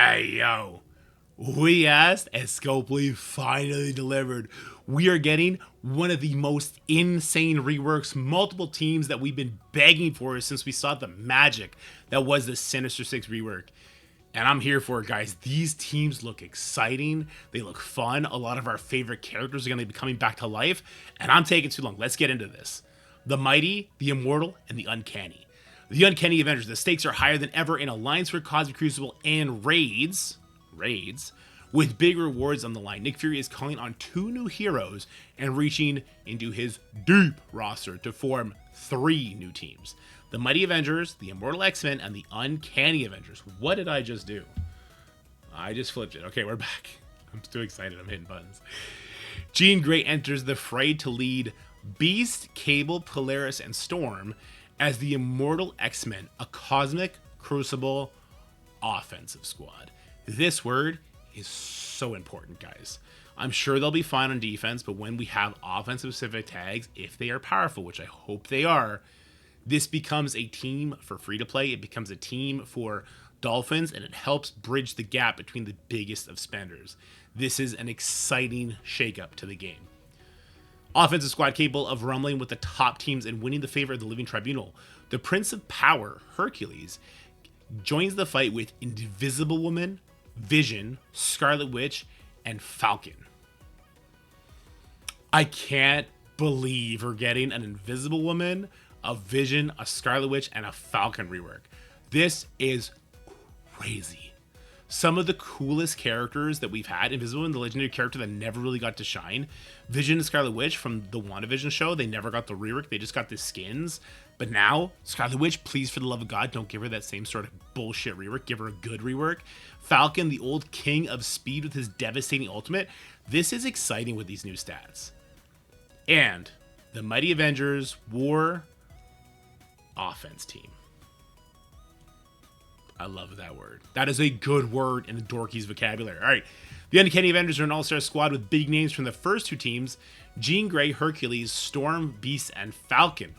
Hey, yo. We asked and Scopely finally delivered. We are getting one of the most insane reworks, multiple teams that we've been begging for since we saw the magic that was the Sinister Six rework. And I'm here for it, guys. These teams look exciting. They look fun. A lot of our favorite characters are going to be coming back to life. And I'm taking too long. Let's get into this. The Mighty, the Immortal, and the Uncanny. The Uncanny Avengers. The stakes are higher than ever in Alliance for Cosmic Crucible and Raids, with big rewards on the line. Nick Fury is calling on 2 new heroes and reaching into his deep roster to form 3 new teams. The Mighty Avengers, the Immortal X-Men, and the Uncanny Avengers. What did I just do? I just flipped it. Okay, we're back. I'm too excited. I'm hitting buttons. Jean Grey enters the fray to lead Beast, Cable, Polaris, and Storm as the Immortal X-Men, a Cosmic Crucible offensive squad. This word is so important, guys. I'm sure they'll be fine on defense, but when we have offensive specific tags, if they are powerful, which I hope they are, this becomes a team for free to play. It becomes a team for Dolphins, and it helps bridge the gap between the biggest of spenders. This is an exciting shakeup to the game. Offensive squad capable of rumbling with the top teams and winning the favor of the Living Tribunal. The Prince of Power, Hercules, joins the fight with Invisible Woman, Vision, Scarlet Witch, and Falcon. I can't believe we're getting an Invisible Woman, a Vision, a Scarlet Witch, and a Falcon rework. This is crazy. Some of the coolest characters that we've had, Invisible Woman, the legendary character that never really got to shine. Vision and Scarlet Witch from the WandaVision show, they never got the rework, they just got the skins. But now, Scarlet Witch, please for the love of God, don't give her that same sort of bullshit rework, give her a good rework. Falcon, the old king of speed with his devastating ultimate. This is exciting with these new stats. And the Mighty Avengers War offense team. I love that word. That is a good word in the dorky's vocabulary. All right. The Uncanny Avengers are an all-star squad with big names from the first 2 teams, Jean Grey, Hercules, Storm, Beast, and Falcon.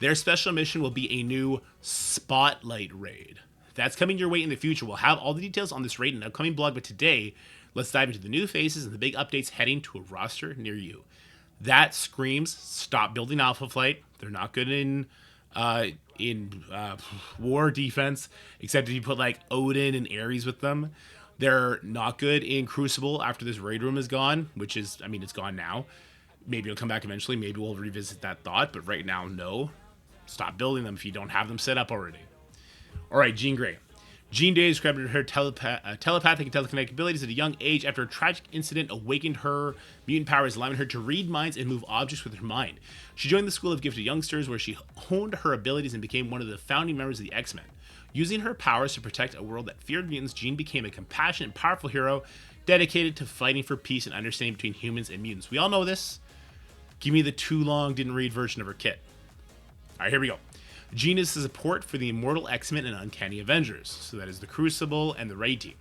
Their special mission will be a new Spotlight raid. That's coming your way in the future. We'll have all the details on this raid in an upcoming blog, but today, let's dive into the new faces and the big updates heading to a roster near you. That screams, stop building Alpha Flight. They're not good in war defense, except if you put like Odin and Ares with them. They're not good in Crucible after this raid room is gone, which is, I mean, it's gone now. Maybe it'll come back eventually. Maybe we'll revisit that thought, but right now, no. Stop building them if you don't have them set up already. All right, Jean Grey. Jean Grey described her telepathic and telekinetic abilities at a young age after a tragic incident awakened her mutant powers, allowing her to read minds and move objects with her mind. She joined the School of Gifted Youngsters, where she honed her abilities and became one of the founding members of the X-Men. Using her powers to protect a world that feared mutants, Jean became a compassionate and powerful hero dedicated to fighting for peace and understanding between humans and mutants. We all know this. Give me the too long, didn't read version of her kit. All right, here we go. Jean is the support for the Immortal X-Men and Uncanny Avengers, so that is the Crucible and the Raid team.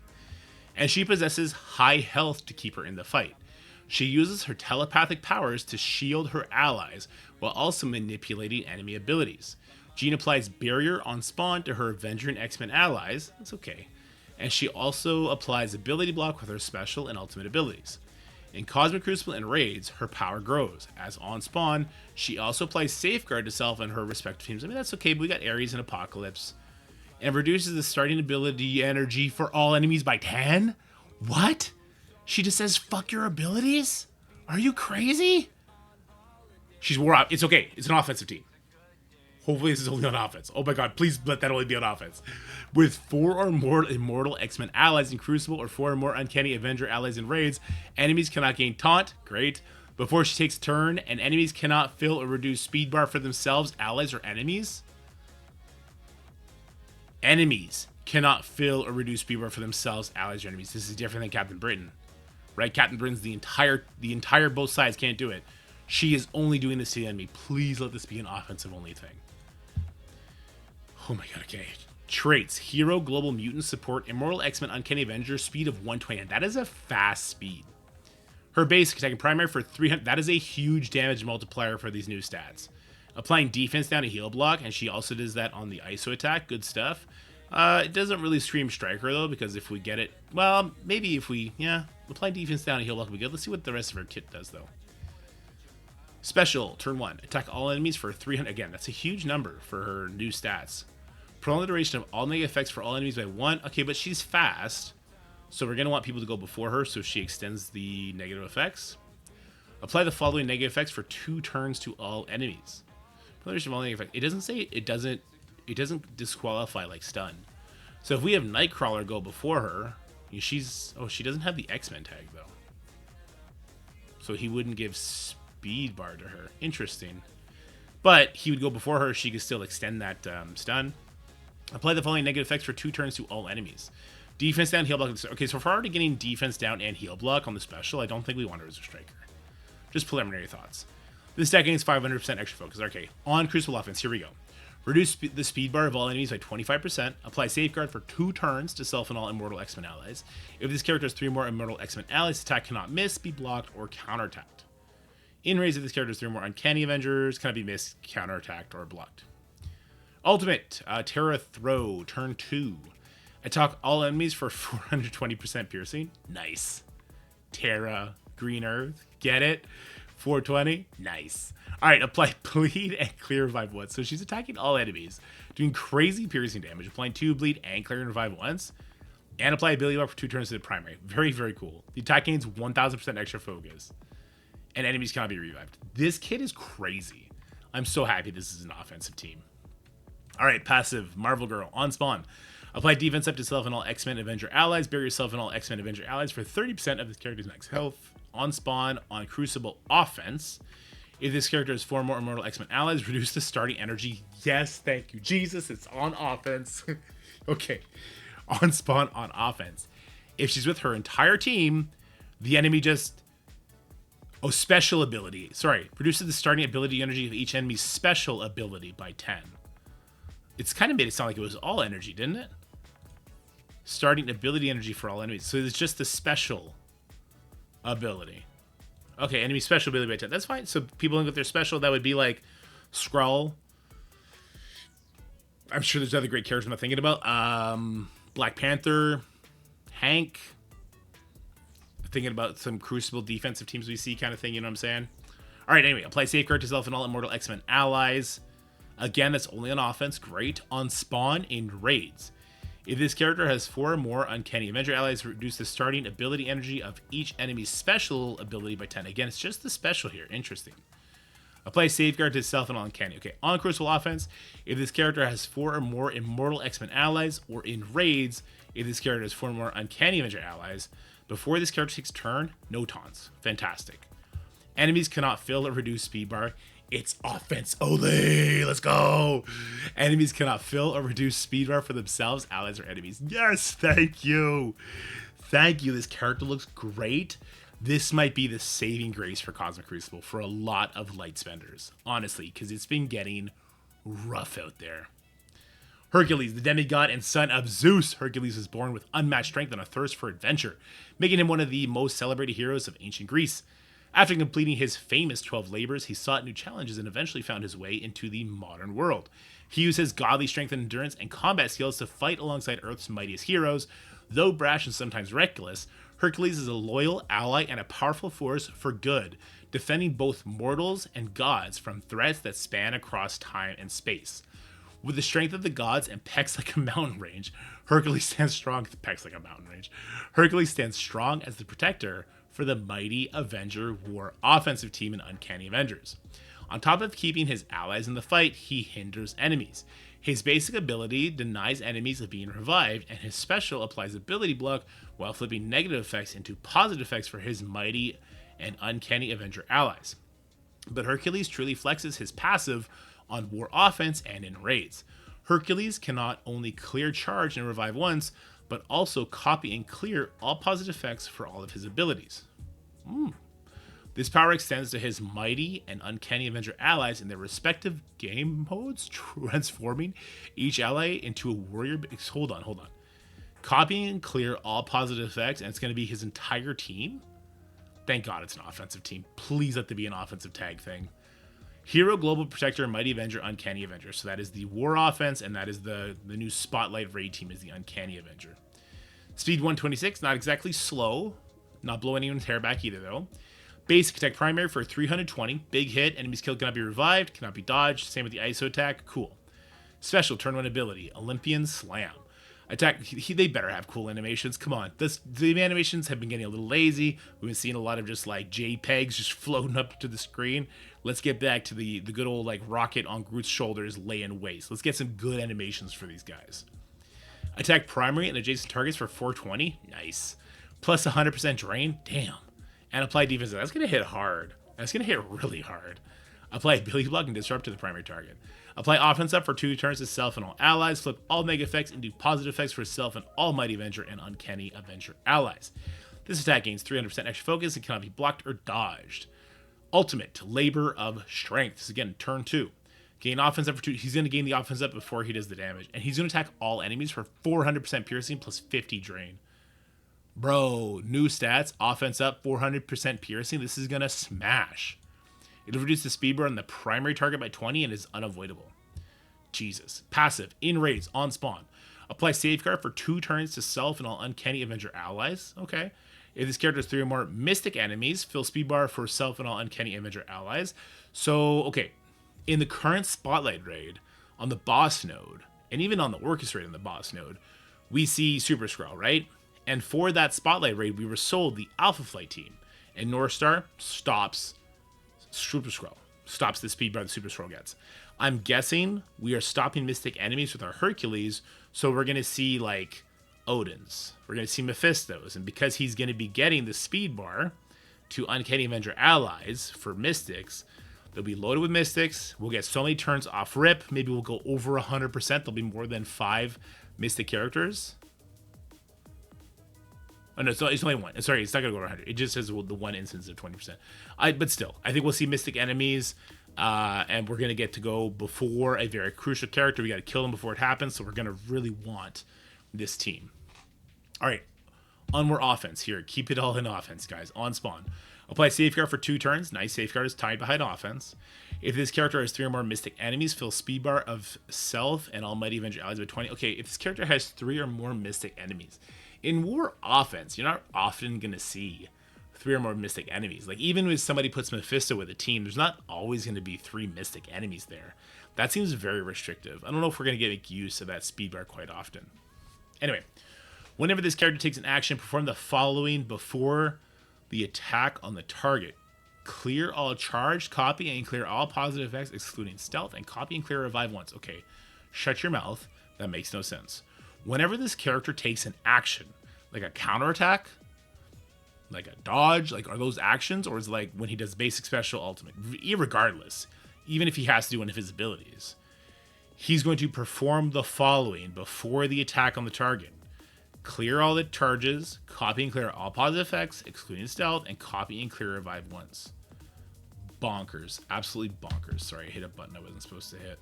And she possesses high health to keep her in the fight. She uses her telepathic powers to shield her allies, while also manipulating enemy abilities. Jean applies Barrier on spawn to her Avenger and X-Men allies, that's okay, and she also applies Ability Block with her special and ultimate abilities. In Cosmic Crucible and Raids, her power grows. As on spawn, she also applies Safeguard to self and her respective teams. I mean, that's okay, but we got Ares and Apocalypse. And reduces the starting ability energy for all enemies by 10? What? She just says, fuck your abilities? Are you crazy? She's wore out. It's okay. It's an offensive team. Hopefully this is only on offense. Oh my god, please let that only be on offense. With 4 or more Immortal X-Men allies in Crucible or 4 or more Uncanny Avenger allies in Raids, enemies cannot gain taunt, great, before she takes a turn, and enemies cannot fill or reduce speed bar for themselves, allies, or enemies. Enemies cannot fill or reduce speed bar for themselves, allies, or enemies. This is different than Captain Britain. Right? Captain Britain's the entire both sides can't do it. She is only doing this to the enemy. Please let this be an offensive only thing. Oh my god, okay. Traits. Hero, Global Mutant Support, Immortal X-Men, Uncanny Avenger, speed of 120. That is a fast speed. Her basic attack and primary for 300. That is a huge damage multiplier for these new stats. Applying defense down a heal block, and she also does that on the ISO attack. Good stuff. It doesn't really scream striker though, because if we get it, well, maybe if we, yeah, apply defense down and heal block will be good. Let's see what the rest of her kit does though. Special, turn 1. Attack all enemies for 300. Again, that's a huge number for her new stats. Prolong the duration of all negative effects for all enemies by 1. Okay, but she's fast, so we're going to want people to go before her so she extends the negative effects. Apply the following negative effects for 2 turns to all enemies. Prolong the duration of all negative effects. It doesn't say, it doesn't disqualify like stun. So if we have Nightcrawler go before her, she doesn't have the X-Men tag though. So he wouldn't give speed bar to her. Interesting. But he would go before her. She could still extend that stun. Apply the following negative effects for 2 turns to all enemies. Defense down, heal block. Okay, so if we're already getting defense down and heal block on the special, I don't think we want her as a striker. Just preliminary thoughts. This deck gains 500% extra focus. Okay, on Crucible offense, here we go. Reduce the speed bar of all enemies by 25%. Apply Safeguard for 2 turns to self and all Immortal X-Men allies. If this character has 3 more Immortal X-Men allies, attack cannot miss, be blocked, or counterattacked. In raise, if this character has 3 more Uncanny Avengers, cannot be missed, counterattacked, or blocked. Ultimate, Terra Throw, turn 2. Attack all enemies for 420% piercing. Nice. Terra, Green Earth, get it? 420, nice. Alright, apply bleed and clear revive once. So she's attacking all enemies, doing crazy piercing damage, applying 2 bleed and clear and revive once, and apply ability bar for 2 turns to the primary. Very, very cool. The attack gains 1000% extra focus, and enemies cannot be revived. This kid is crazy. I'm so happy this is an offensive team. Alright, passive, Marvel Girl, on spawn. Apply defense up to self and all X-Men Avenger allies. Bury yourself and all X-Men Avenger allies for 30% of this character's max health. On spawn, on Crucible offense. If this character has 4 more Immortal X-Men allies, reduce the starting energy. Yes, thank you, Jesus. It's on offense. Okay. On spawn, on offense. If she's with her entire team, the enemy just... Oh, special ability. Sorry. Reduces the starting ability energy of each enemy's special ability by 10. It's kind of made it sound like it was all energy, didn't it? Starting ability energy for all enemies. So it's just the special ability. Okay, enemy special ability by 10. That's fine. So people look at their special, that would be like Skrull. I'm sure there's other great characters I'm not thinking about. Black Panther, Hank. Thinking about some Crucible defensive teams we see kind of thing, you know what I'm saying? All right, anyway, apply Safeguard to self and all Immortal X-Men allies. Again, that's only on offense. Great. On spawn in raids. If this character has 4 or more Uncanny Avenger allies, reduce the starting ability energy of each enemy's special ability by 10. Again, it's just the special here. Interesting. Apply Safeguard to self and all Uncanny. Okay, on Crucible offense, if this character has 4 or more Immortal X-Men allies, or in raids, if this character has 4 or more Uncanny Avenger allies, before this character takes turn, no taunts. Fantastic. Enemies cannot fill or reduce speed bar. It's offense only. Let's go. Enemies cannot fill or reduce speed bar for themselves, allies, or enemies. Yes, thank you. Thank you. This character looks great. This might be the saving grace for Cosmic Crucible for a lot of light spenders, honestly, because it's been getting rough out there. Hercules, the demigod and son of Zeus. Hercules was born with unmatched strength and a thirst for adventure, making him one of the most celebrated heroes of ancient Greece. After completing his famous 12 labors, he sought new challenges and eventually found his way into the modern world. He used his godly strength and endurance and combat skills to fight alongside Earth's mightiest heroes. Though brash and sometimes reckless, Hercules is a loyal ally and a powerful force for good, defending both mortals and gods from threats that span across time and space. With the strength of the gods and pecs like a mountain range, Hercules stands strong. Pecs like a mountain range. Hercules stands strong as the protector for the mighty Avenger War offensive team in Uncanny Avengers. On top of keeping his allies in the fight, he hinders enemies. His basic ability denies enemies of being revived, and his special applies ability block while flipping negative effects into positive effects for his mighty and Uncanny Avenger allies. But Hercules truly flexes his passive on war offense and in raids. Hercules cannot only clear charge and revive once, but also copy and clear all positive effects for all of his abilities. This power extends to his mighty and Uncanny Avenger allies in their respective game modes, transforming each ally into a warrior. Hold on. Copying and clear all positive effects, and it's going to be his entire team? Thank God it's an offensive team. Please let there be an offensive tag thing. Hero, Global Protector, Mighty Avenger, Uncanny Avenger. So that is the War Offense, and that is the new Spotlight Raid team is the Uncanny Avenger. Speed 126, not exactly slow. Not blow anyone's hair back either, though. Basic attack primary for 320. Big hit. Enemies killed cannot be revived, cannot be dodged. Same with the ISO attack. Cool. Special turn 1 ability. Olympian Slam. Attack. They better have cool animations. Come on. The animations have been getting a little lazy. We've been seeing a lot of just like JPEGs just floating up to the screen. Let's get back to the good old like rocket on Groot's shoulders laying waste. Let's get some good animations for these guys. Attack primary and adjacent targets for 420. Nice. Plus 100% drain. Damn. And apply defense. That's going to hit hard. That's going to hit really hard. Apply ability block and disrupt to the primary target. Apply offense up for 2 turns to self and all allies. Flip all mega effects into positive effects for self and all Mighty Avenger and Uncanny Avenger allies. This attack gains 300% extra focus and cannot be blocked or dodged. Ultimate, Labor of Strength. This is again turn 2. Gain offense up for 2. He's going to gain the offense up before he does the damage. And he's going to attack all enemies for 400% piercing plus 50 drain. Bro, new stats. Offense up, 400% piercing. This is going to smash. It'll reduce the speed bar on the primary target by 20 and is unavoidable. Jesus. Passive, in raids, on spawn. Apply Safeguard for 2 turns to self and all Uncanny Avenger allies. Okay. If this character has 3 or more Mystic enemies, fill speed bar for self and all Uncanny Avenger allies. So, okay. In the current Spotlight raid, on the boss node, and even on the Orchestrate on the boss node, we see Super Skrull, right? And for that Spotlight raid, we were sold the Alpha Flight team. And North Star stops Super Skrull. Stops the speed bar the Super Skrull gets. I'm guessing we are stopping Mystic enemies with our Hercules, so we're going to see, like, Odin's. We're going to see Mephisto's. And because he's going to be getting the speed bar to Uncanny Avenger allies for Mystics, they'll be loaded with Mystics. We'll get so many turns off rip. Maybe we'll go over 100%. There'll be more than 5 Mystic characters. Oh, no, it's only 1. Sorry, it's not going to go over 100. It just says the 1 instance of 20%. But still, I think we'll see Mystic enemies. And we're going to get to go before a very crucial character. We got to kill them before it happens. So we're going to really want this team. All right. Onward offense here. Keep it all in offense, guys. On spawn. Apply Safeguard for 2 turns. Nice. Safeguard is tied behind offense. If this character has 3 or more Mystic enemies, fill speed bar of self and all Mighty Avenger allies by 20. Okay, if this character has 3 or more Mystic enemies. In war offense, you're not often going to see 3 or more Mystic enemies. Like, even when somebody puts Mephisto with a team, there's not always going to be 3 Mystic enemies there. That seems very restrictive. I don't know if we're going to get use of that speed bar quite often. Anyway, whenever this character takes an action, perform the following before the attack on the target. Clear all charged, copy, and clear all positive effects, excluding stealth, and copy and clear revive once. Okay, shut your mouth. That makes no sense. Whenever this character takes an action, like a counterattack, like a dodge, like, are those actions, or is it like when he does basic, special, ultimate? Irregardless, even if he has to do one of his abilities, he's going to perform the following before the attack on the target. Clear all the charges, copy and clear all positive effects, excluding stealth, and copy and clear revive once. Bonkers. Absolutely bonkers. Sorry, I hit a button I wasn't supposed to hit.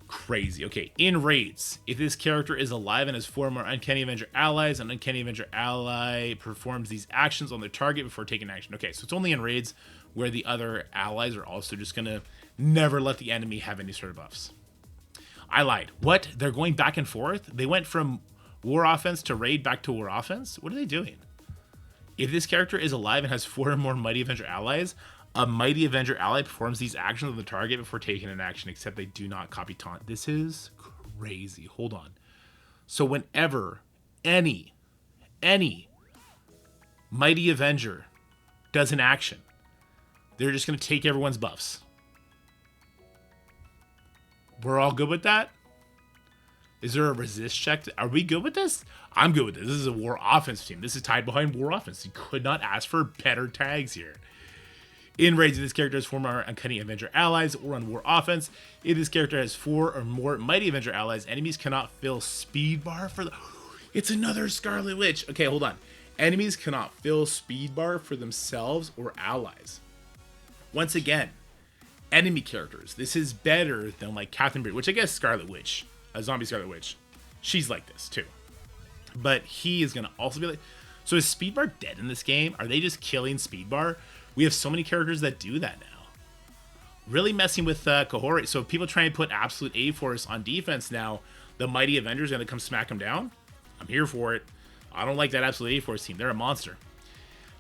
Crazy. Okay, in raids, if this character is alive and has 4 more Uncanny Avenger allies, an Uncanny Avenger ally performs these actions on their target before taking action. Okay, so it's only in raids where the other allies are also just going to never let the enemy have any sort of buffs. I lied. What? They're going back and forth? They went from war offense to raid back to war offense? What are they doing? If this character is alive and has 4 or more Mighty Avenger allies, a Mighty Avenger ally performs these actions on the target before taking an action, except they do not copy taunt. This is crazy. Hold on. So whenever any Mighty Avenger does an action, they're just going to take everyone's buffs. We're all good with that? Is there a resist check? Are we good with this? I'm good with this. This is a war offense team. This is tied behind war offense. You could not ask for better tags here. In raids, if this character has 4 more Uncanny Avenger allies or on war offense, if this character has 4 or more Mighty Avenger allies, enemies cannot fill speed bar for the... It's another Scarlet Witch. Okay, hold on. Enemies cannot fill speed bar for themselves or allies. Once again, enemy characters. This is better than like Captain Britain, which I guess Scarlet Witch, a zombie Scarlet Witch, she's like this too. But he is going to also be like... So is speed bar dead in this game? Are they just killing speed bar? We have so many characters that do that now. really messing with cohort. So people trying to put absolute A-Force on defense now, the mighty Avengers are going to come smack them down. I'm here for it. I don't like that absolute A-Force team. They're a monster.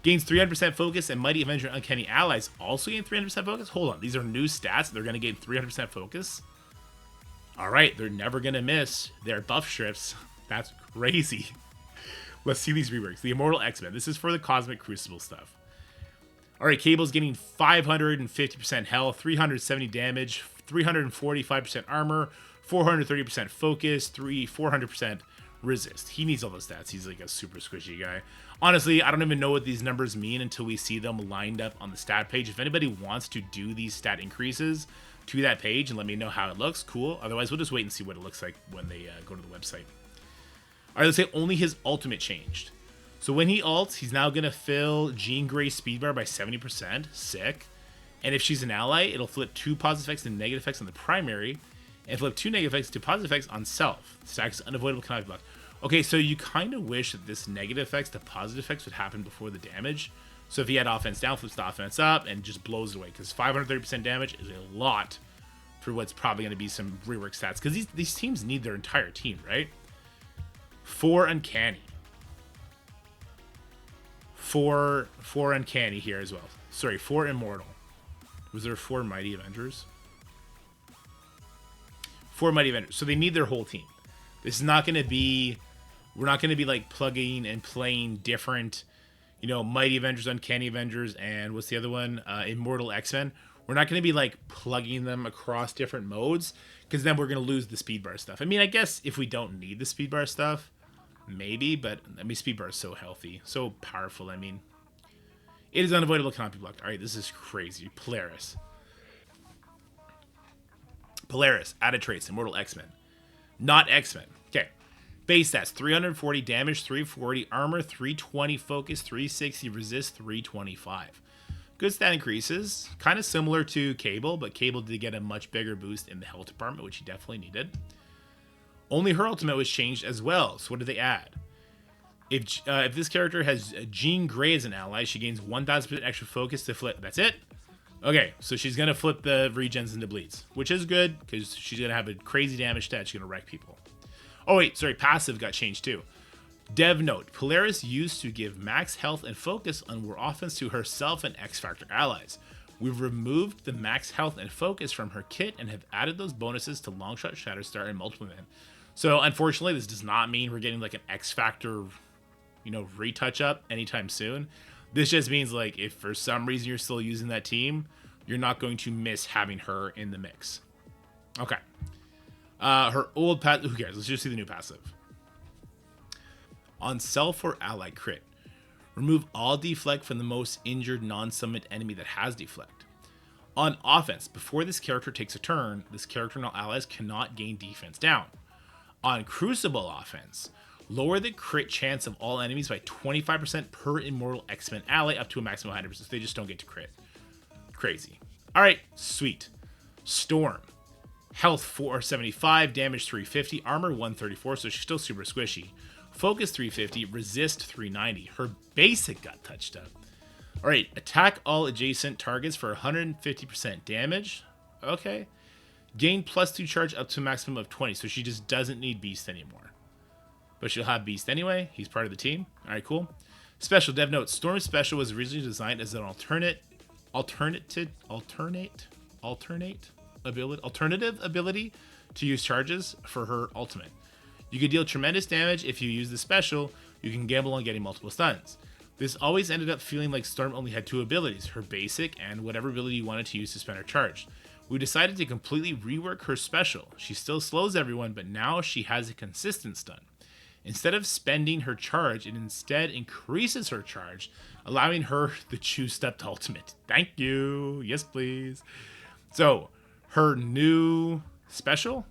Gains 300% focus, and Mighty Avenger Uncanny Allies also gain 300% focus. Hold on, these are new stats. They're going to gain 300% focus. All right, they're never going to miss their buff strips. That's crazy. Let's see these reworks. The Immortal X-Men. This is for the Cosmic Crucible stuff. All right, Cable's getting 550% health, 370 damage, 345% armor, 430% focus, 400% resist. He needs all those stats. He's like a super squishy guy. Honestly, I don't even know what these numbers mean until we see them lined up on the stat page. If anybody wants to do these stat increases to that page and let me know how it looks, cool. Otherwise, we'll just wait and see what it looks like when they go to the website. All right, let's say only his ultimate changed. So when he ults, he's now going to fill Jean Grey's speed bar by 70%. Sick. And if she's an ally, it'll flip 2 positive effects and negative effects on the primary, and flip 2 negative effects to positive effects on self. Stacks unavoidable cannot be blocked. Okay, so you kind of wish that this negative effects to positive effects would happen before the damage. So if he had offense down, flips the offense up and just blows it away. Because 530% damage is a lot for what's probably going to be some rework stats. Because these teams need their entire team, right? 4 Uncanny. 4 Uncanny here as well. Sorry, 4 Immortal. Was there 4 Mighty Avengers? 4 Mighty Avengers. So they need their whole team. This is not going to be... We're not going to be like plugging and playing different, you know, Mighty Avengers, Uncanny Avengers, and what's the other one? Immortal X-Men. We're not going to be like plugging them across different modes, because then we're going to lose the speed bar stuff. I mean, I guess if we don't need the speed bar stuff, maybe, but I mean, speed bar is so healthy, so powerful. I mean, it is unavoidable, cannot be blocked. All right, this is crazy. Polaris, added traits, Immortal X-Men, not X-Men. Okay. Base stats, 340 damage, 340 armor, 320 focus, 360 resist, 325. Good stat increases. Kind of similar to Cable, but Cable did get a much bigger boost in the health department, which he definitely needed. Only her ultimate was changed as well. So what did they add? If this character has Jean Grey as an ally, she gains 1000% extra focus to flip. That's it? Okay, so she's going to flip the regens into bleeds, which is good because she's going to have a crazy damage stat. She's going to wreck people. Oh wait, sorry, passive got changed too. Dev note, Polaris used to give max health and focus on war offense to herself and X-Factor allies. We've removed the max health and focus from her kit and have added those bonuses to Longshot, Shatterstar, and Multiple Man. So unfortunately, this does not mean we're getting like an X-Factor, you know, retouch up anytime soon. This just means like if for some reason you're still using that team, you're not going to miss having her in the mix. Okay. Her old passive, who cares? Let's just see the new passive. On self or ally crit, remove all deflect from the most injured non-summoned enemy that has deflect. On offense, before this character takes a turn, this character and all allies cannot gain defense down. On Crucible offense, lower the crit chance of all enemies by 25% per Immortal X-Men ally up to a maximum of 100%, so they just don't get to crit. Crazy. Alright, sweet. Storm. Health 475, damage 350, armor 134, so she's still super squishy. Focus 350, resist 390. Her basic got touched up. Alright, attack all adjacent targets for 150% damage. Okay. Gain +2 charge up to a maximum of 20, so she just doesn't need Beast anymore. But she'll have Beast anyway. He's part of the team. Alright, cool. Special dev note, Storm's special was originally designed as an alternative ability to use charges for her ultimate. You could deal tremendous damage if you use the special. You can gamble on getting multiple stuns. This always ended up feeling like Storm only had 2 abilities, her basic and whatever ability you wanted to use to spend her charge. We decided to completely rework her special. She still slows everyone, but now she has a consistent stun. Instead of spending her charge, it instead increases her charge, allowing her the two-stepped ultimate. Thank you. Yes, please. So, her new special.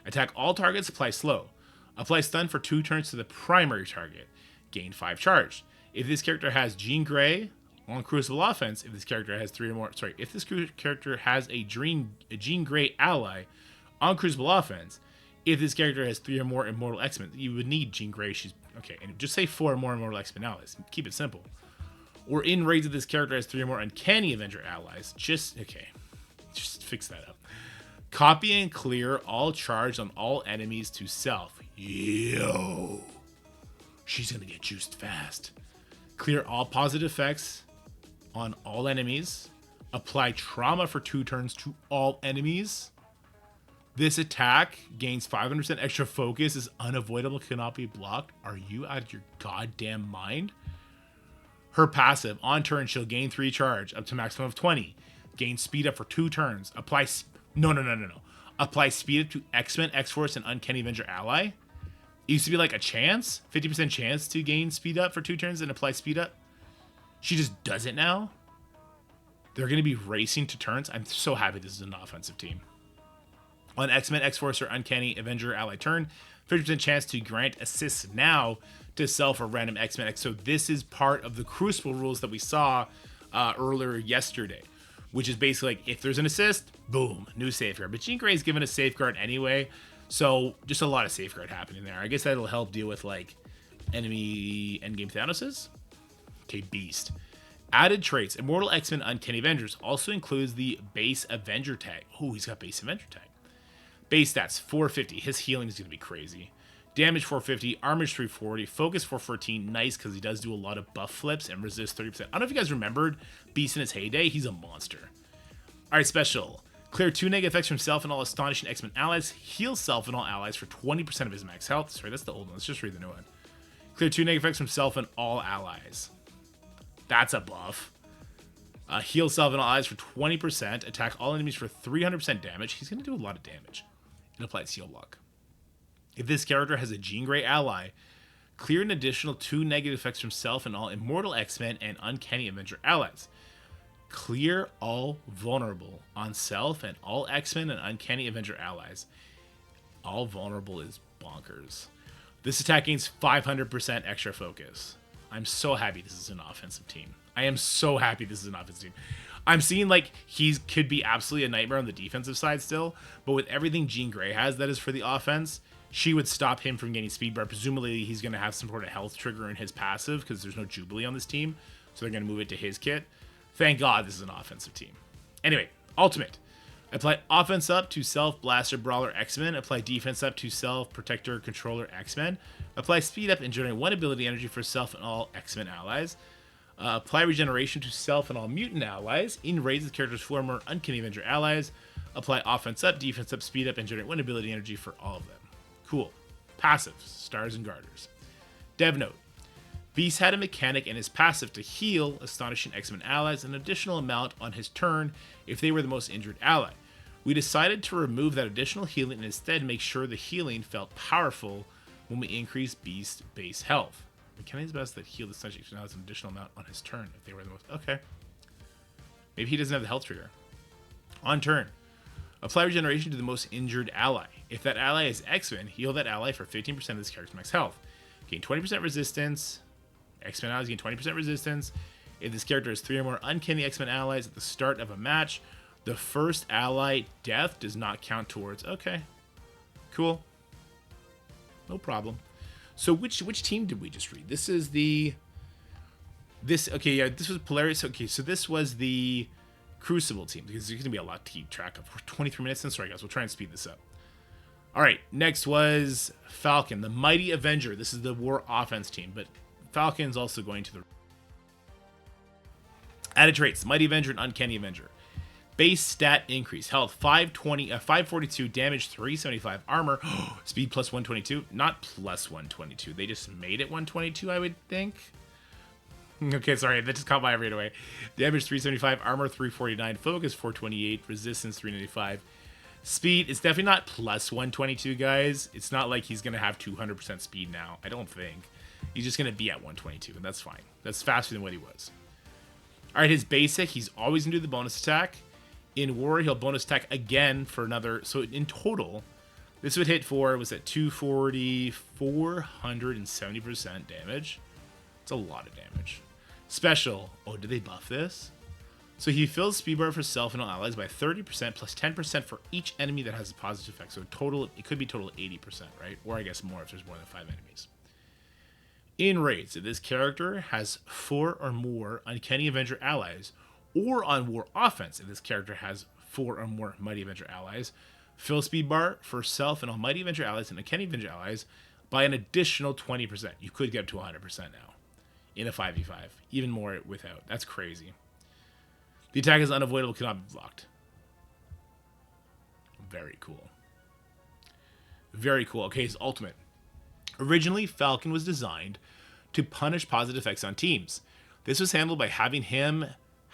Attack all targets, apply slow. Apply stun for 2 turns to the primary target. Gain 5 charge. If this character has Jean Grey on Crucible offense, if this character has if this character has a Jean Grey ally on Crucible offense, if this character has 3 or more Immortal X-Men, you would need Jean Grey. She's okay, and just say 4 or more Immortal X-Men allies. Keep it simple. or in raids of this character has 3 or more uncanny Avenger allies. Just fix that up. Copy and clear all charge on all enemies to self. Yo, she's gonna get juiced fast. Clear all positive effects on all enemies. Apply trauma for 2 turns to all enemies. This attack gains 500% extra focus, is unavoidable, cannot be blocked. Are you out of your goddamn mind? Her passive, on turn, she'll gain 3 charge, up to maximum of 20. Gain speed up for 2 turns. Apply... No. Apply speed up to X-Men, X-Force, and Uncanny Avenger ally. It used to be like a chance, 50% chance to gain speed up for 2 turns and apply speed up. She just does it now. They're going to be racing to turns. I'm so happy this is an offensive team. On X-Men, X-Force, or Uncanny Avenger ally turn, 50% chance to grant assists now to self or random X-Men X. So this is part of the Crucible rules that we saw earlier yesterday, which is basically like, if there's an assist, boom, new safeguard. But Jean Grey's given a safeguard anyway, so just a lot of safeguard happening there. I guess that'll help deal with like enemy endgame Thanoses. Okay, Beast. Added traits, Immortal X-Men Uncanny Avengers also includes the base Avenger tag. Oh, he's got base Avenger tag. Base stats, 450. His healing is going to be crazy. Damage, 450. Armor, 340. Focus, 414. Nice, because he does do a lot of buff flips and resist 30%. I don't know if you guys remembered Beast in his heyday. He's a monster. All right, special. Clear 2 negative effects from self and all astonishing X-Men allies. Heal self and all allies for 20% of his max health. Sorry, that's the old one. Let's just read the new one. Clear 2 negative effects from self and all allies. That's a buff. Heal self and all allies for 20%. Attack all enemies for 300% damage. He's going to do a lot of damage. And apply Seal Block. If this character has a Jean Grey ally, clear an additional 2 negative effects from self and all Immortal X-Men and Uncanny Avenger allies. Clear all vulnerable on self and all X-Men and Uncanny Avenger allies. All vulnerable is bonkers. This attack gains 500% extra focus. I'm so happy this is an offensive team. I am so happy this is an offensive team. I'm seeing like he could be absolutely a nightmare on the defensive side still, but with everything Jean Grey has that is for the offense, she would stop him from getting speed bar. Presumably he's going to have some sort of health trigger in his passive because there's no Jubilee on this team, so they're going to move it to his kit. Thank God this is an offensive team. Anyway, ultimate. Apply offense up to self, blaster, brawler, X-Men. Apply defense up to self, protector, controller, X-Men. Apply speed up and generate 1 ability energy for self and all X-Men allies. Apply regeneration to self and all mutant allies. In raids, the character's 4 or more Uncanny Avenger allies. Apply offense up, defense up, speed up, and generate 1 ability energy for all of them. Cool. Passive, Stars and Garters. Dev note. Beast had a mechanic in his passive to heal astonishing X-Men allies an additional amount on his turn if they were the most injured ally. We decided to remove that additional healing and instead make sure the healing felt powerful when we increased Beast's base health. Mechanics best that healed astonishing X-Men allies an additional amount on his turn if they were the most... Okay. Maybe he doesn't have the health trigger. On turn. Apply regeneration to the most injured ally. If that ally is X-Men, heal that ally for 15% of this character's max health. Gain 20% resistance. X-Men allies gain 20% resistance. If this character has 3 or more Uncanny X-Men allies at the start of a match, the first ally death does not count towards... Okay. Cool. No problem. So which team did we just read? This is the... Okay, yeah, this was Polaris. Okay, so this was the Crucible team, because there's going to be a lot to keep track of. We're 23 minutes in. Sorry, guys. We'll try and speed this up. All right, next was Falcon, the Mighty Avenger. This is the War Offense team, but Falcon's also going to the... Added traits, Mighty Avenger and Uncanny Avenger. Base stat increase, health 542, damage 375, armor, speed plus 122, not plus 122. They just made it 122, I would think. Okay, sorry, that just caught my eye right away. Damage 375, armor 349, focus 428, resistance 395. Speed, it's definitely not plus 122, guys. It's not like he's going to have 200% speed now. I don't think. He's just going to be at 122, and that's fine. That's faster than what he was. All right, his basic, he's always going to do the bonus attack. In War, he'll bonus attack again for another. So in total, this would hit for, was it 240, 470% damage? It's a lot of damage. Special. Oh, did they buff this? So he fills speed bar for self and all allies by 30% plus 10% for each enemy that has a positive effect. So total, it could be total 80%, right? Or I guess more if there's more than 5 enemies. In raids, if this character has 4 or more Uncanny Avenger allies, or on War Offense, if this character has 4 or more Mighty Avenger allies, fill speed bar for self and all Mighty Avenger allies and Uncanny Avenger allies by an additional 20%. You could get up to 100% now in a 5v5. Even more without. That's crazy. The attack is unavoidable, cannot be blocked. Very cool. Very cool. Okay, his ultimate. Originally, Falcon was designed to punish positive effects on teams. This was handled by having him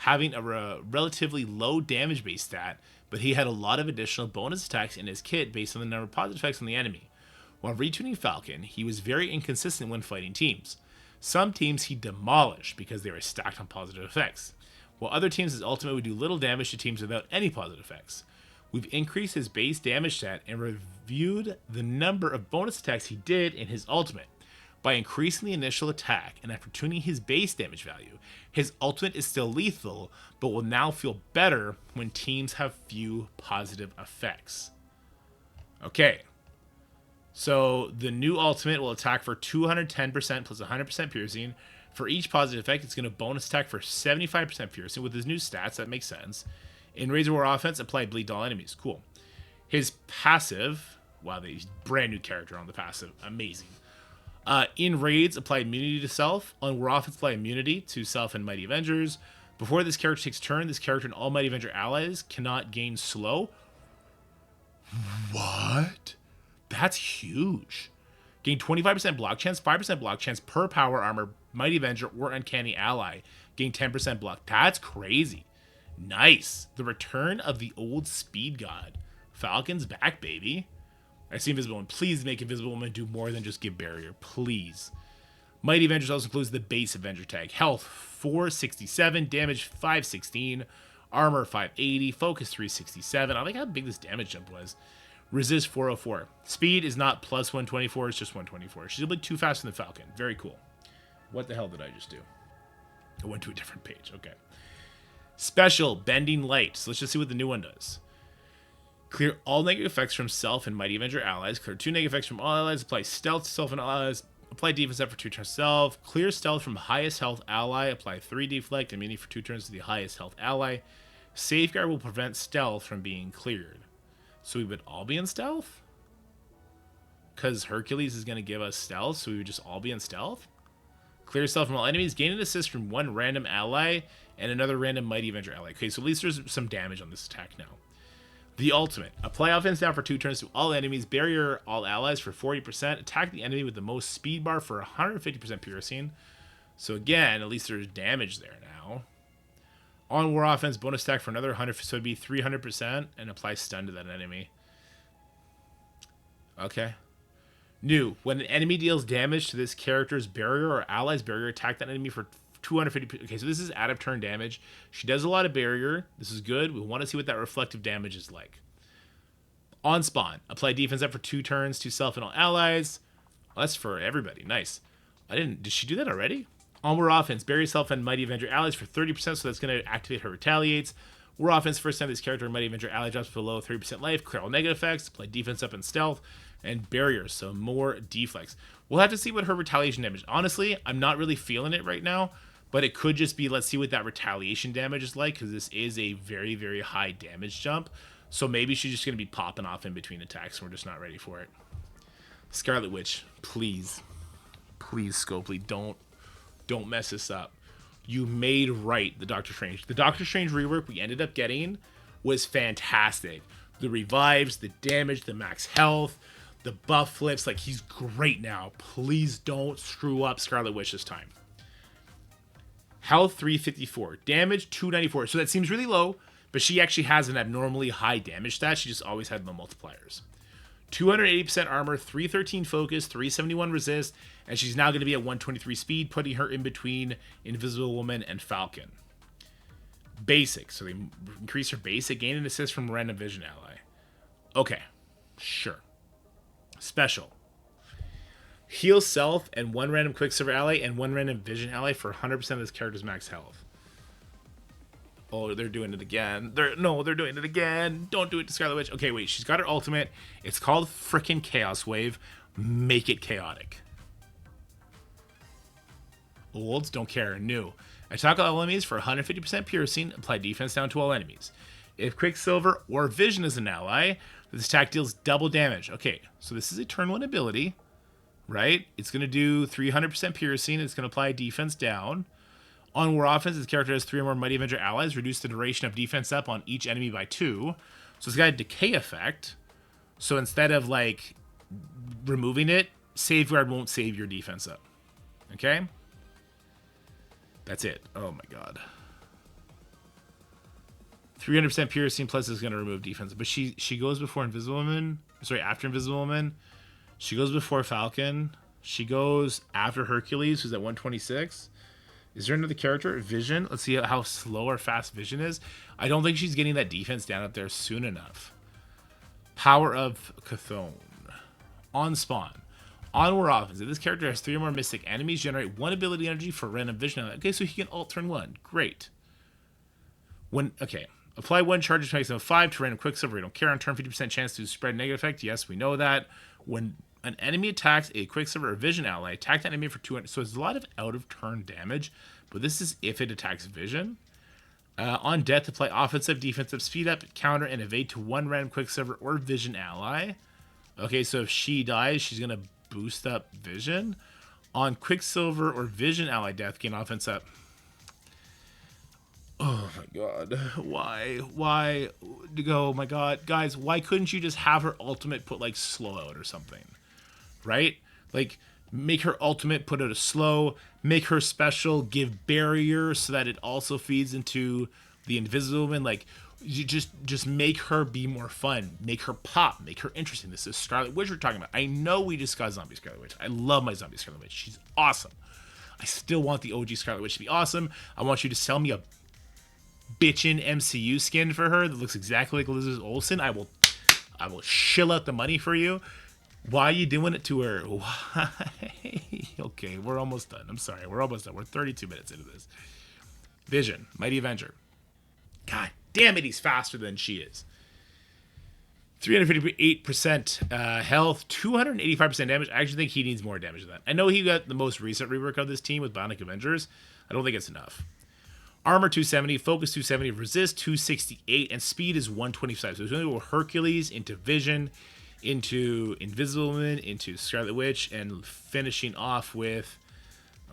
having a relatively low damage base stat, but he had a lot of additional bonus attacks in his kit based on the number of positive effects on the enemy. While retuning Falcon, he was very inconsistent when fighting teams. Some teams he demolished because they were stacked on positive effects, while other teams his ultimate would do little damage to teams without any positive effects. We've increased his base damage stat and reviewed the number of bonus attacks he did in his ultimate. By increasing the initial attack and after tuning his base damage value, his ultimate is still lethal, but will now feel better when teams have few positive effects. Okay, so the new ultimate will attack for 210% plus 100% piercing. For each positive effect, it's going to bonus attack for 75% piercing. With his new stats, that makes sense. In Razor War Offense, apply bleed to all enemies. Cool. His passive, wow, he's brand new character on the passive. Amazing. In raids, apply immunity to self. On War Offense, apply immunity to self and Mighty Avengers. Before this character takes turn, this character and all Mighty Avenger allies cannot gain slow. What? That's huge. Gain 25% block chance, 5% block chance per power armor, Mighty Avenger, or Uncanny ally. Gain 10% block. That's crazy. Nice. The return of the old speed god. Falcon's back, baby. I see Invisible Woman. Please make Invisible Woman do more than just give barrier. Please. Mighty Avengers also includes the base Avenger tag. Health 467, damage 516, armor 580, focus 367. I like how big this damage jump was. Resist 404. Speed is not plus 124, it's just 124. She's a bit too fast than the Falcon. Very cool. What the hell did I just do? I went to a different page. Okay. Special, Bending Light. So let's just see what the new one does. Clear all negative effects from self and Mighty Avenger allies. Clear 2 negative effects from all allies. Apply stealth to self and allies. Apply defense up for 2 turns self. Clear stealth from highest health ally. Apply 3 deflect. Immunity for 2 turns to the highest health ally. Safeguard will prevent stealth from being cleared. So we would all be in stealth? Because Hercules is going to give us stealth, so we would just all be in stealth? Clear stealth from all enemies. Gain an assist from 1 random ally and another random Mighty Avenger ally. Okay, so at least there's some damage on this attack now. The ultimate. Apply offense down for 2 turns to all enemies. Barrier all allies for 40%. Attack the enemy with the most speed bar for 150% piercing. So again, at least there's damage there now. On War Offense, bonus attack for another 100, so it'd be 300%, and apply stun to that enemy. Okay. New. When an enemy deals damage to this character's barrier or allies barrier, attack that enemy for 250. Okay, so this is out of turn damage. She does a lot of barrier. This is good. We want to see what that reflective damage is like. On spawn, apply defense up for 2 turns to self and all allies. Well, that's for everybody. Nice. Did she do that already? On War Offense, bury yourself and Mighty Avenger allies for 30%, so that's going to activate her retaliates. War Offense, first time this character and Mighty Avenger ally drops below 30% life, clear all negative effects, play defense up and stealth, and barriers, so more deflects. We'll have to see what her retaliation damage. Honestly, I'm not really feeling it right now, but it could just be, let's see what that retaliation damage is like, because this is a very, very high damage jump. So maybe she's just going to be popping off in between attacks, and we're just not ready for it. Scarlet Witch, please. Please, Scopely, don't mess this up. You made right the Doctor Strange. The Doctor Strange rework we ended up getting was fantastic. The revives, the damage, the max health, the buff flips. Like, he's great now. Please don't screw up Scarlet Witch this time. Health 354. Damage 294. So that seems really low, but she actually has an abnormally high damage stat. She just always had low multipliers. 280% armor, 313 focus, 371 resist, and she's now going to be at 123 speed, putting her in between Invisible Woman and Falcon. Basic, so they increase her basic, gain an assist from a random vision ally. Okay, sure. Special. Heal self and 1 random Quicksilver ally and 1 random vision ally for 100% of this character's max health. Oh, they're doing it again. They're doing it again. Don't do it to Scarlet Witch. Okay, wait. She's got her ultimate. It's called frickin' Chaos Wave. Make it chaotic. Old, don't care. New. Attack all enemies for 150% piercing. Apply defense down to all enemies. If Quicksilver or Vision is an ally, this attack deals double damage. Okay, so this is a turn 1 ability, right? It's going to do 300% piercing. It's going to apply defense down. On war offense, this character has 3 or more Mighty Avenger allies. Reduce the duration of defense up on each enemy by 2. So it's got a decay effect. So instead of like removing it, Safeguard won't save your defense up. Okay? That's it. Oh my god. 300% piercing plus is going to remove defense. But she goes before Invisible Woman. Sorry, after Invisible Woman. She goes before Falcon. She goes after Hercules, who's at 126. Is there another character? Vision. Let's see how slow or fast Vision is. I don't think she's getting that defense down up there soon enough. Power of Chthon. On spawn. On war offense. If this character has 3 or more mystic enemies, generate 1 ability energy for random vision. Okay, so he can ult turn 1. Great. Okay. Apply 1 charge to maximum 5 to random Quicksilver. We don't care. On turn, 50% chance to spread negative effect. Yes, we know that. When an enemy attacks a Quicksilver or Vision ally, attack that enemy for 200. So it's a lot of out of turn damage, but this is if it attacks Vision. On death, apply offensive, defensive, speed up, counter, and evade to 1 random Quicksilver or Vision ally. Okay, so if she dies, she's going to boost up Vision. On Quicksilver or Vision ally death, gain offense up. Oh my god. Why? Oh my god. Guys, why couldn't you just have her ultimate put like slow out or something? Right? Like, make her ultimate put out a slow, make her special give barrier so that it also feeds into the Invisible Woman. Like, you just make her be more fun, make her pop, make her interesting. This is Scarlet Witch we're talking about. I know we just got Zombie Scarlet Witch. I love my Zombie Scarlet Witch. She's awesome. I still want the OG Scarlet Witch to be awesome. I want you to sell me a bitchin' MCU skin for her that looks exactly like Elizabeth Olsen. I will shill out the money for you. Why are you doing it to her? Why? Okay, we're almost done. I'm sorry, we're almost done. We're 32 minutes into this. Vision, Mighty Avenger. God damn it, he's faster than she is. 358% health, 285% damage. I actually think he needs more damage than that. I know he got the most recent rework of this team with Bionic Avengers. I don't think it's enough. Armor 270, focus 270, resist 268, and speed is 125. So it's going to go Hercules into Vision, into Invisible Woman, into Scarlet Witch, and finishing off with,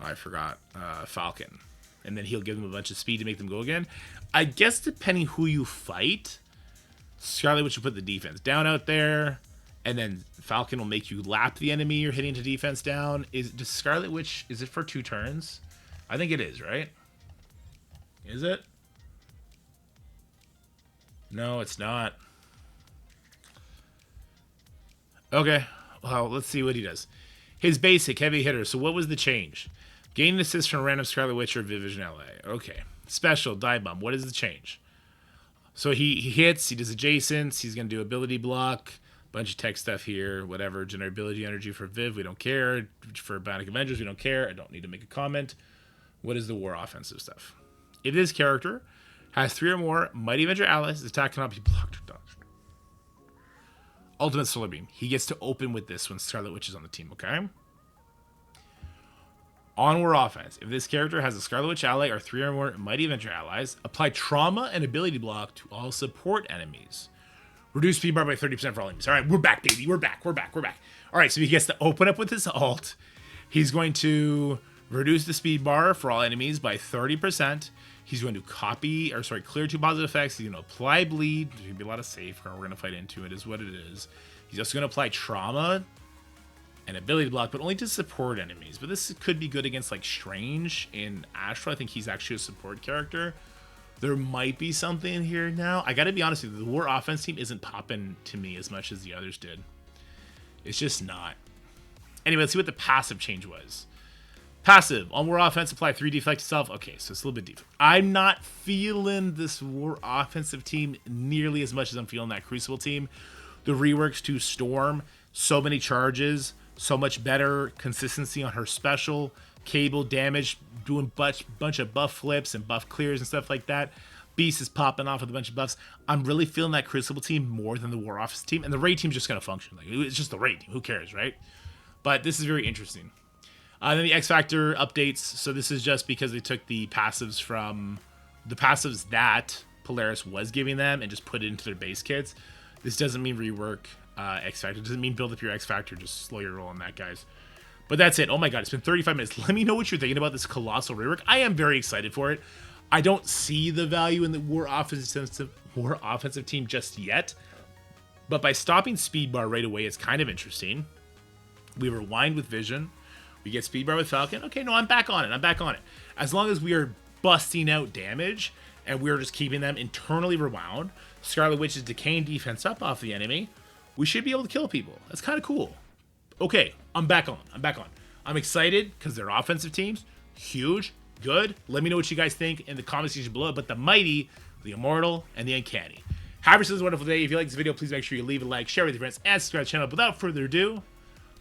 I forgot, Falcon. And then he'll give them a bunch of speed to make them go again. I guess depending who you fight, Scarlet Witch will put the defense down out there, and then Falcon will make you lap the enemy you're hitting to defense down. Does Scarlet Witch, is it for 2 turns? I think it is, right? Is it? No, it's not. Okay, well, let's see what he does. His basic, heavy hitter. So what was the change? Gain an assist from a random Scarlet Witch or Vision ally. Okay. Special, die bomb. What is the change? So he hits, he does adjacents, he's going to do ability block, bunch of tech stuff here, whatever. Generate ability energy for Viv, we don't care. For Bionic Avengers, we don't care. I don't need to make a comment. What is the war offensive stuff? If this character has 3 or more Mighty Avenger allies, his attack cannot be blocked or dodged. Ultimate Solar Beam. He gets to open with this when Scarlet Witch is on the team, okay? On war offense. If this character has a Scarlet Witch ally or 3 or more Mighty Avenger allies, apply trauma and ability block to all support enemies. Reduce speed bar by 30% for all enemies. All right, we're back, baby. We're back. All right, so he gets to open up with his ult. He's going to reduce the speed bar for all enemies by 30%. He's going to clear 2 positive effects. He's going to apply bleed. There's going to be a lot of safeguard. We're going to fight into it, is what it is. He's also going to apply trauma and ability block, but only to support enemies. But this could be good against like Strange in Astral. I think he's actually a support character. There might be something here now. I got to be honest with you, the war offense team isn't popping to me as much as the others did. It's just not. Anyway, let's see what the passive change was. Passive, on war offense, apply 3 deflect itself. Okay, so it's a little bit deeper. I'm not feeling this war offensive team nearly as much as I'm feeling that Crucible team. The reworks to Storm, so many charges, so much better consistency on her special, cable damage, doing bunch of buff flips and buff clears and stuff like that. Beast is popping off with a bunch of buffs. I'm really feeling that Crucible team more than the war offense team, and the raid team's just going to function. Like, it's just the raid team. Who cares, right? But this is very interesting. Then the X Factor updates. So this is just because they took the passives that Polaris was giving them and just put it into their base kits. This doesn't mean rework X Factor. It doesn't mean build up your X Factor. Just slow your roll on that, guys. But that's it. Oh my god, it's been 35 minutes. Let me know what you're thinking about this colossal rework. I am very excited for it. I don't see the value in the war offensive team just yet. But by stopping speed bar right away, it's kind of interesting. We rewind with Vision. We get speed bar with Falcon. Okay, no, I'm back on it. I'm back on it. As long as we are busting out damage and we're just keeping them internally rewound, Scarlet Witch is decaying defense up off the enemy, we should be able to kill people. That's kind of cool. Okay, I'm back on. I'm excited because they're offensive teams. Huge, good. Let me know what you guys think in the comment section below. But the Mighty, the Immortal, and the Uncanny. Have yourselves a wonderful day. If you like this video, please make sure you leave a like, share with your friends, and subscribe to the channel. Without further ado,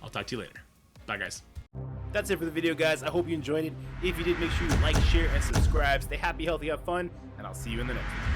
I'll talk to you later. Bye, guys. That's it for the video, guys. I hope you enjoyed it. If you did, make sure you like, share, and subscribe. Stay happy, healthy, have fun, and I'll see you in the next one.